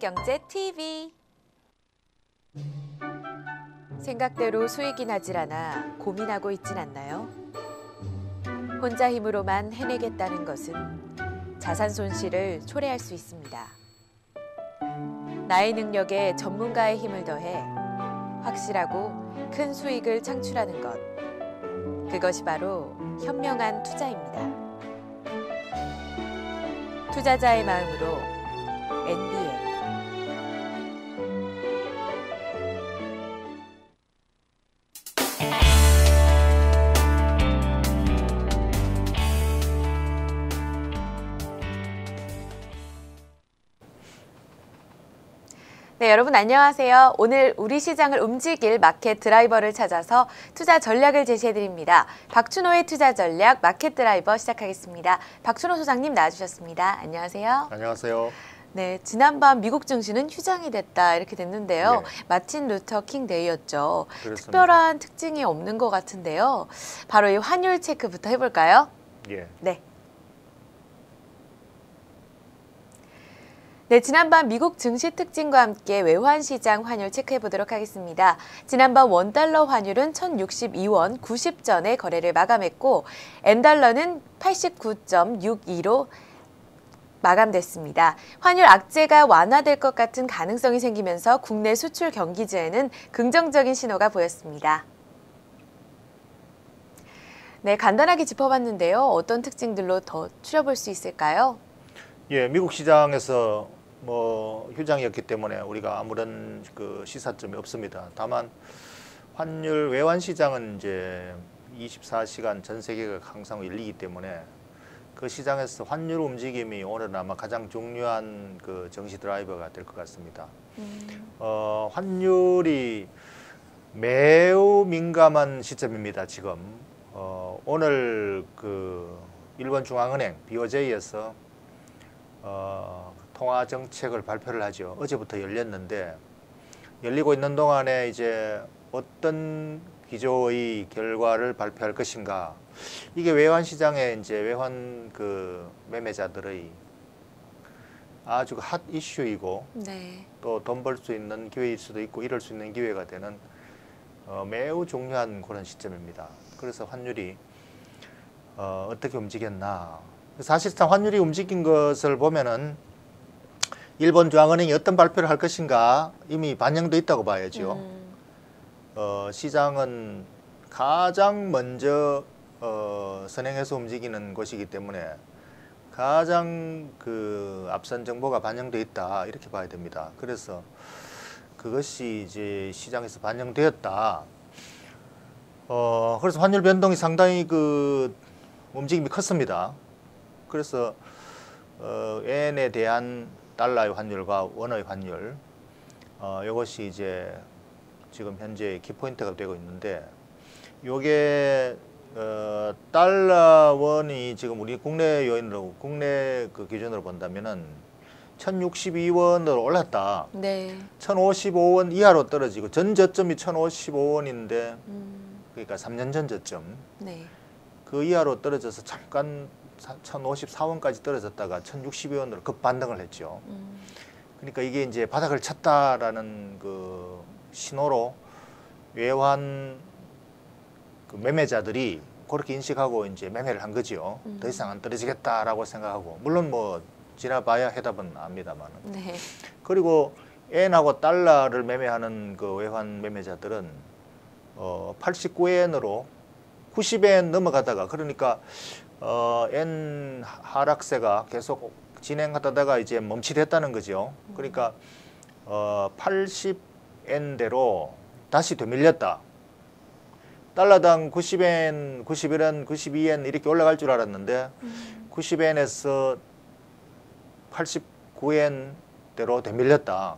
경제 생각대로 수익이 나질 않아 고민하고 있진 않나요? 혼자 힘으로만 해내겠다는 것은 자산 손실을 초래할 수 있습니다. 나의 능력에 전문가의 힘을 더해 확실하고 큰 수익을 창출하는 것. 그것이 바로 현명한 투자입니다. 투자자의 마음으로 NBN. 네, 여러분 안녕하세요. 오늘 우리 시장을 움직일 마켓 드라이버를 찾아서 투자 전략을 제시해드립니다. 박춘호의 투자 전략 마켓 드라이버 시작하겠습니다. 박춘호 소장님 나와주셨습니다. 안녕하세요. 안녕하세요. 네, 지난밤 미국 증시는 휴장이 됐다 이렇게 됐는데요. 네. 마틴 루터 킹 데이였죠. 그렇습니다. 특별한 특징이 없는 것 같은데요. 바로 이 환율 체크부터 해볼까요? 예. 네. 네, 지난밤 미국 증시 특징과 함께 외환시장 환율 체크해 보도록 하겠습니다. 지난밤 원달러 환율은 1062원 90전에 거래를 마감했고 N달러는 89.62로 마감됐습니다. 환율 악재가 완화될 것 같은 가능성이 생기면서 국내 수출 경기지에는 긍정적인 신호가 보였습니다. 네, 간단하게 짚어봤는데요. 어떤 특징들로 더 추려볼 수 있을까요? 예, 미국 시장에서 휴장이었기 때문에 우리가 아무런 그 시사점이 없습니다. 다만 환율 외환 시장은 이제 24시간 전 세계가 항상 열리기 때문에 그 시장에서 환율 움직임이 오늘은 아마 가장 중요한 그 정시 드라이버가 될 것 같습니다. 환율이 매우 민감한 시점입니다. 지금 오늘 그 일본 중앙은행 BOJ에서 통화 정책을 발표를 하죠. 어제부터 열렸는데 열리고 있는 동안에 이제 어떤 기조의 결과를 발표할 것인가. 이게 외환 시장에 이제 외환 그 매매자들의 아주 핫 이슈이고 네. 또 돈 벌 수 있는 기회일 수도 있고 이럴 수 있는 기회가 되는 매우 중요한 그런 시점입니다. 그래서 환율이 어떻게 움직였나. 사실상 환율이 움직인 것을 보면은 일본 중앙은행이 어떤 발표를 할 것인가 이미 반영돼 있다고 봐야죠. 시장은 가장 먼저 선행해서 움직이는 것이기 때문에 가장 그 앞선 정보가 반영돼 있다 이렇게 봐야 됩니다. 그래서 그것이 이제 시장에서 반영되었다. 그래서 환율 변동이 상당히 그 움직임이 컸습니다. 그래서 엔에 대한 달러의 환율과 원의 환율 이것이 이제 지금 현재 키포인트가 되고 있는데 요게 달러 원이 지금 우리 국내 요인으로 국내 그 기준으로 본다면은 1062원으로 올랐다. 네. 1055원 이하로 떨어지고 전 저점이 1055원인데 그러니까 3년 전 저점. 네. 그 이하로 떨어져서 잠깐 1054원까지 떨어졌다가 1062원으로 급반등을 했죠. 그러니까 이게 이제 바닥을 쳤다라는 그 신호로 외환 그 매매자들이 그렇게 인식하고 이제 매매를 한 거죠. 더 이상 안 떨어지겠다라고 생각하고 물론 지나봐야 해답은 압니다만은. 네. 그리고 엔하고 달러를 매매하는 그 외환 매매자들은 89엔으로 90엔 넘어가다가 그러니까 엔 하락세가 계속 진행하다가 이제 멈칫했다는 거죠. 그러니까 80엔대로 다시 되밀렸다. 달러당 90엔, 91엔, 92엔 이렇게 올라갈 줄 알았는데 90엔에서 89엔대로 되밀렸다.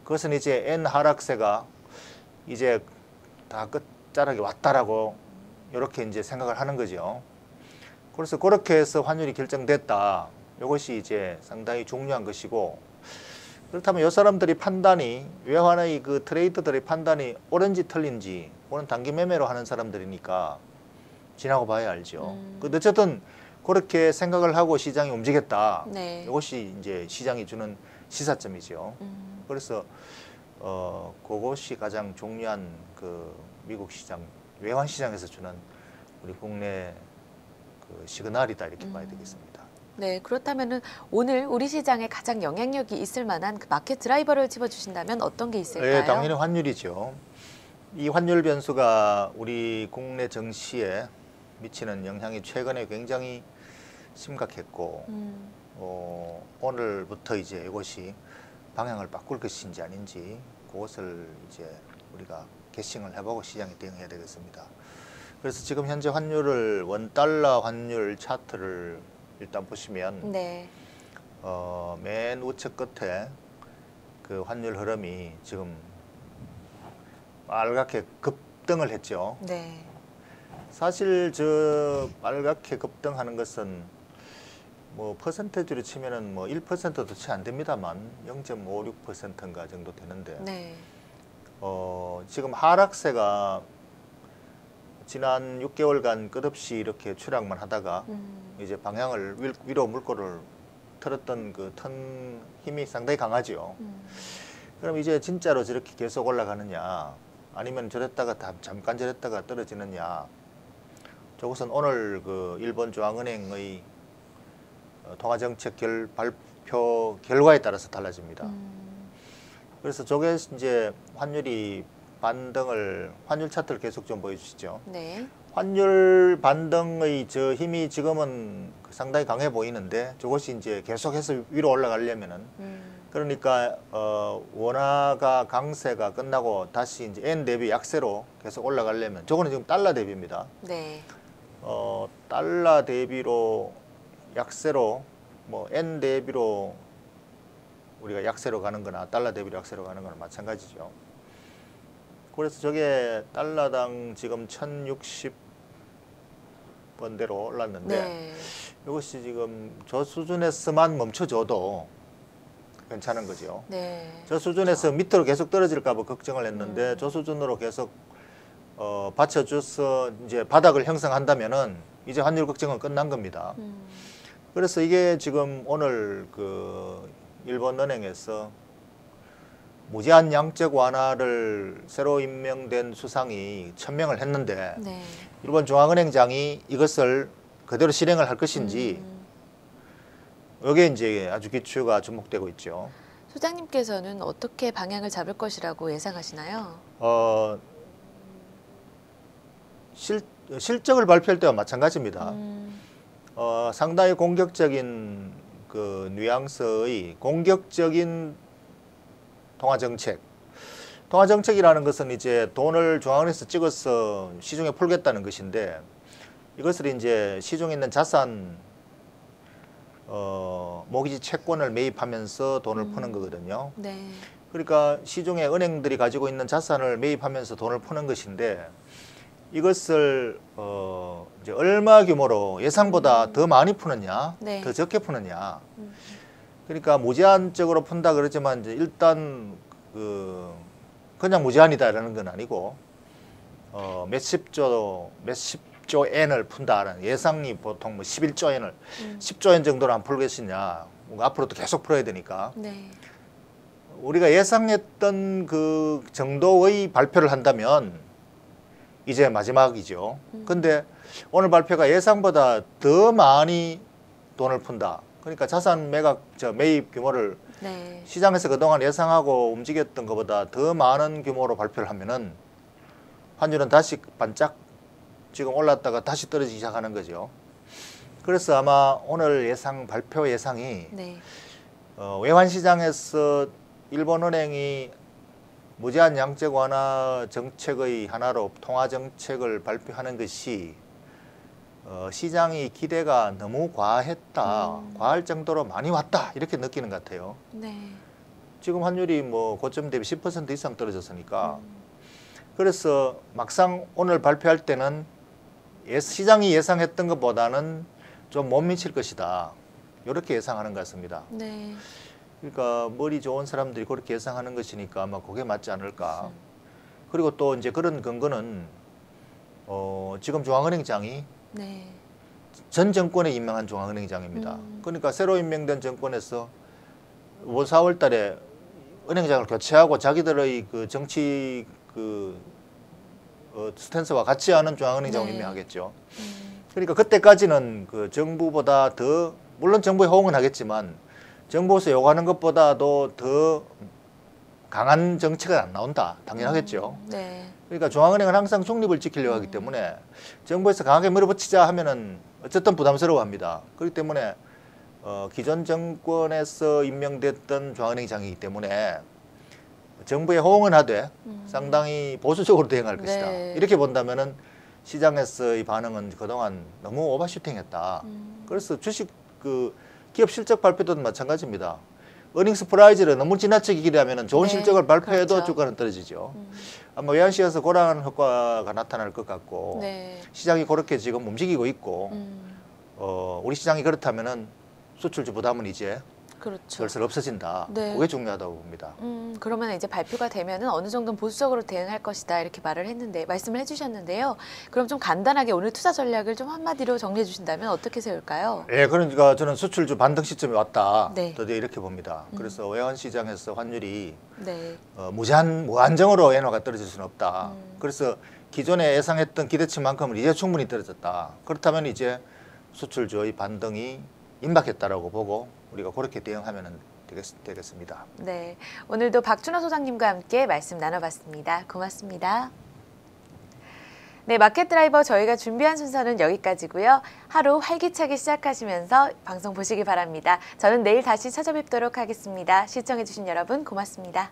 그것은 이제 엔 하락세가 이제 다 끝자락에 왔다라고 이렇게 이제 생각을 하는 거죠. 그래서 그렇게 해서 환율이 결정됐다. 이것이 이제 상당히 중요한 것이고 그렇다면 이 사람들이 판단이 외환의 그 트레이더들의 판단이 옳은지 틀린지 그건 단기 매매로 하는 사람들이니까 지나고 봐야 알죠. 어쨌든 그렇게 생각을 하고 시장이 움직였다. 네. 이것이 이제 시장이 주는 시사점이죠. 그래서 그것이 가장 중요한 그 미국 시장, 외환 시장에서 주는 우리 국내 그 시그널이다 이렇게 봐야 되겠습니다. 네, 그렇다면은 오늘 우리 시장에 가장 영향력이 있을 만한 그 마켓 드라이버를 짚어주신다면 어떤 게 있을까요? 네, 당연히 환율이죠. 이 환율 변수가 우리 국내 증시에 미치는 영향이 최근에 굉장히 심각했고 오늘부터 이제 이것이 방향을 바꿀 것인지 아닌지 그것을 이제 우리가 개싱을 해보고 시장에 대응해야 되겠습니다. 그래서 지금 현재 환율을 원달러 환율 차트를 일단 보시면 네. 맨 우측 끝에 그 환율 흐름이 지금 빨갛게 급등을 했죠. 네. 사실 저 빨갛게 급등하는 것은 뭐 퍼센테이지로 치면은 뭐 1%도 채 안 됩니다만 0.56%인가 정도 되는데 네. 지금 하락세가 지난 6개월간 끝없이 이렇게 추락만 하다가 이제 방향을 위로 물꼬를 틀었던 그 튼 힘이 상당히 강하죠. 그럼 이제 진짜로 저렇게 계속 올라가느냐 아니면 저랬다가 잠깐 저랬다가 떨어지느냐 저것은 오늘 그 일본 중앙은행의 통화정책 발표 결과에 따라서 달라집니다. 그래서 저게 이제 환율이 반등을 환율 차트를 계속 좀 보여주시죠. 네. 환율 반등의 저 힘이 지금은 상당히 강해 보이는데 저것이 이제 계속해서 위로 올라가려면은 그러니까 원화가 강세가 끝나고 다시 이제 엔 대비 약세로 계속 올라가려면 저거는 지금 달러 대비입니다. 네. 달러 대비로 약세로 뭐 엔 대비로 우리가 약세로 가는 거나 달러 대비로 약세로 가는 거나 마찬가지죠. 그래서 저게 달러당 지금 1060원대로 올랐는데 네. 이것이 지금 저 수준에서만 멈춰줘도 괜찮은 거죠. 네. 저 수준에서 밑으로 계속 떨어질까 봐 걱정을 했는데 저 수준으로 계속 받쳐줘서 이제 바닥을 형성한다면은 이제 환율 걱정은 끝난 겁니다. 그래서 이게 지금 오늘 그 일본 은행에서 무제한 양적 완화를 새로 임명된 수상이 천명을 했는데 네. 일본 중앙은행장이 이것을 그대로 실행을 할 것인지 이게 이제 아주 기초가 주목되고 있죠. 소장님께서는 어떻게 방향을 잡을 것이라고 예상하시나요? 실적을 발표할 때와 마찬가지입니다. 상당히 공격적인 그 뉘앙스의 공격적인 통화정책이라는 것은 이제 돈을 중앙은행에서 찍어서 시중에 풀겠다는 것인데 이것을 이제 시중에 있는 자산 모기지 채권을 매입하면서 돈을 푸는 거거든요. 네. 그러니까 시중에 은행들이 가지고 있는 자산을 매입하면서 돈을 푸는 것인데 이것을 이제 얼마 규모로 예상보다 더 많이 푸느냐, 네. 더 적게 푸느냐. 그러니까 무제한적으로 푼다 그러지만 이제 일단 그냥 무제한이다라는 건 아니고 몇십조 엔을 푼다라는 예상이 보통 뭐 11조 엔을 10조 엔 정도로 안 풀 것이냐. 앞으로도 계속 풀어야 되니까. 네. 우리가 예상했던 그 정도의 발표를 한다면 이제 마지막이죠. 근데 오늘 발표가 예상보다 더 많이 돈을 푼다. 그러니까 자산 매입 규모를 네. 시장에서 그동안 예상하고 움직였던 것보다 더 많은 규모로 발표를 하면은 환율은 다시 반짝 지금 올랐다가 다시 떨어지기 시작하는 거죠. 그래서 아마 오늘 발표 예상이 네. 외환 시장에서 일본은행이 무제한 양적 완화 정책의 하나로 통화 정책을 발표하는 것이 시장이 기대가 너무 과했다, 과할 정도로 많이 왔다 이렇게 느끼는 것 같아요. 네. 지금 환율이 뭐 고점 대비 10% 이상 떨어졌으니까 그래서 막상 오늘 발표할 때는 시장이 예상했던 것보다는 좀 못 미칠 것이다 이렇게 예상하는 것 같습니다. 네. 그러니까 머리 좋은 사람들이 그렇게 예상하는 것이니까 아마 그게 맞지 않을까. 그리고 또 이제 그런 근거는 지금 중앙은행장이 네. 전 정권에 임명한 중앙은행장입니다. 그러니까 새로 임명된 정권에서 올 4월 달에 은행장을 교체하고 자기들의 그 정치 스탠스와 같지 않은 중앙은행장을 네. 임명하겠죠. 그러니까 그때까지는 그 정부보다 더, 물론 정부에 호응은 하겠지만 정부에서 요구하는 것보다도 더 강한 정책은 안 나온다. 당연하겠죠. 네. 그러니까 중앙은행은 항상 중립을 지키려고 하기 때문에 정부에서 강하게 밀어붙이자 하면은 어쨌든 부담스러워합니다. 그렇기 때문에 기존 정권에서 임명됐던 중앙은행장이기 때문에 정부에 호응은 하되 상당히 보수적으로 대응할 것이다. 네. 이렇게 본다면은 시장에서의 반응은 그동안 너무 오버슈팅했다. 그래서 주식 기업 실적 발표도 마찬가지입니다. 어닝 스프라이즈를 너무 지나치게 기대하면 좋은 네, 실적을 발표해도 그렇죠. 주가는 떨어지죠. 아마 외환시장에서 그러한 효과가 나타날 것 같고 네. 시장이 그렇게 지금 움직이고 있고 우리 시장이 그렇다면은 수출주 부담은 이제 그렇죠. 슬슬 없어진다. 네. 그게 중요하다고 봅니다. 그러면 이제 발표가 되면은 어느 정도는 보수적으로 대응할 것이다 이렇게 말씀을 해주셨는데요. 그럼 좀 간단하게 오늘 투자 전략을 좀 한마디로 정리해 주신다면 어떻게 세울까요? 예, 그러니까 저는 수출주 반등 시점이 왔다. 네. 드디어 이렇게 봅니다. 그래서 외환시장에서 환율이 네. 무한정으로 엔화가 떨어질 수는 없다. 그래서 기존에 예상했던 기대치만큼은 이제 충분히 떨어졌다. 그렇다면 이제 수출주의 반등이 임박했다라고 보고 우리가 그렇게 대응하면 되겠습니다. 네. 오늘도 박준호 소장님과 함께 말씀 나눠봤습니다. 고맙습니다. 네, 마켓 드라이버 저희가 준비한 순서는 여기까지고요. 하루 활기차게 시작하시면서 방송 보시기 바랍니다. 저는 내일 다시 찾아뵙도록 하겠습니다. 시청해주신 여러분 고맙습니다.